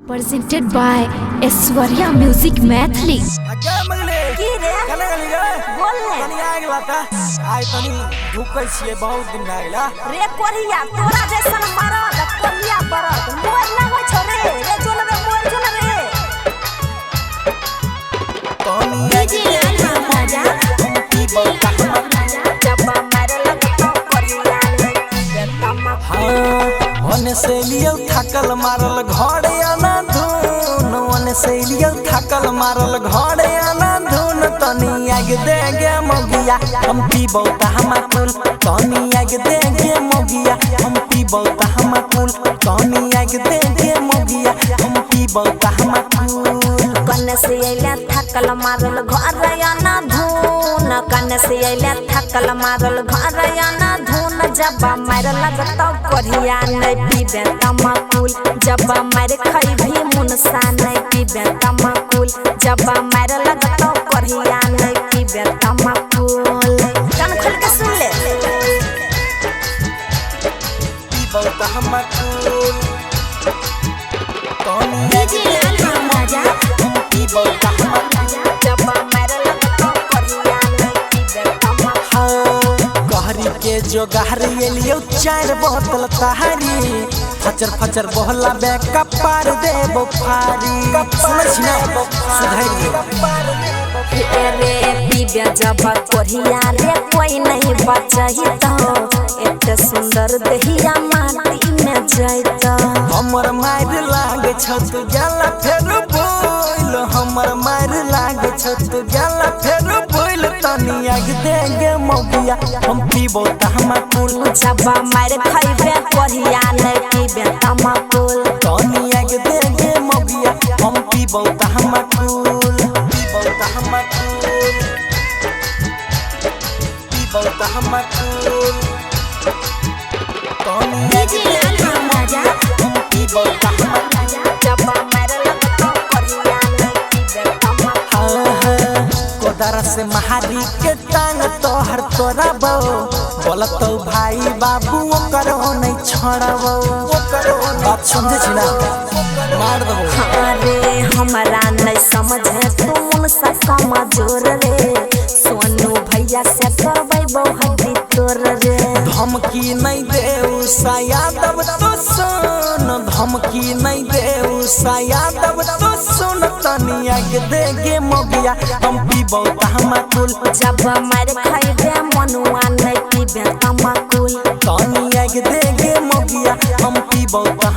Presented by Aishwarya Music Mathli. बहुत दिन लागला रे कोरिया तोरा जैसन मरद कोरिया बरद मोर ना हो छोरे रे जोन रे मोर जोन रे तोनी जी राजा की बौका जब मारे लगतो कोरिया ले तमा ओने से लियो थकल मारल घरे आना धुन ओने से लियो थकल मारल घरे आना धुन तनी आगे देगे मोगिया हम पीबो त हम कुल तनी आगे देगे मोगिया हम पीबो त हम कुल तनी आगे देगे मोगिया हम पीबो त हम कुल कन्ने से आइले थकल मारल घर आना धुन कन्ने से आइले थकल मारल घर आना धुन जब मारे लगतो कोरिया नहीं पीबे तमाकुल जब मारे खइभी मुनसा नहीं पीबे तमाकुल जब मारे लगतो कोरिया नहीं पीबे तमाकुल कान खोल के सुन ले पीबो त हम कुल तनी जी राजा पीबो त हम जब मारे लगतो कोरिया नहीं पीबे तमाकुल गहरी के जो गहरी लियो चार बोतल तहारी फचर फचर बोहला बे कपार दे बुफारी सुनै छी ना सुधारी रे पीबे जब कोरिया रे कोई नहीं बचही तो एते सुंदर दहिया माटी में जाइत हमर मार लाग छ तू गेला फेर बोल हमर मार लाग छ तू गेला फेर बोल तनी आग देगे मोगिया हम पीबो त हम कुल जब मार खइबे कोरिया नहीं पीबे तमाकुल तनी आग देगे मोगिया हम पीबो त हम कुल पीबो त हम कुल पीबो त हम कुल तनी जी राजा हम पीबो त हम जब मार लगतो कोरिया नहीं पीबे तमाकुल कोदर से महारी के टांग तोहर तोरा बो बोलतो भाई बाबू करो नहीं छोड़बो बात समझे छी ना मार दबो अरे हमरा नहीं समझे तू मुनसा कमजोर रे सोनू भैया से करबै बहुदी तोर रे धमकी नहीं देऊ यादव तो सुन धमकी नहीं देऊ यादव तो सुन तनी आगे देगे मोगिया हम पीबो त हम कुल जब मार खइबे मनुआ नहीं पीबे तमाकुल तनी आगे देगे मोगिया हम पीबो त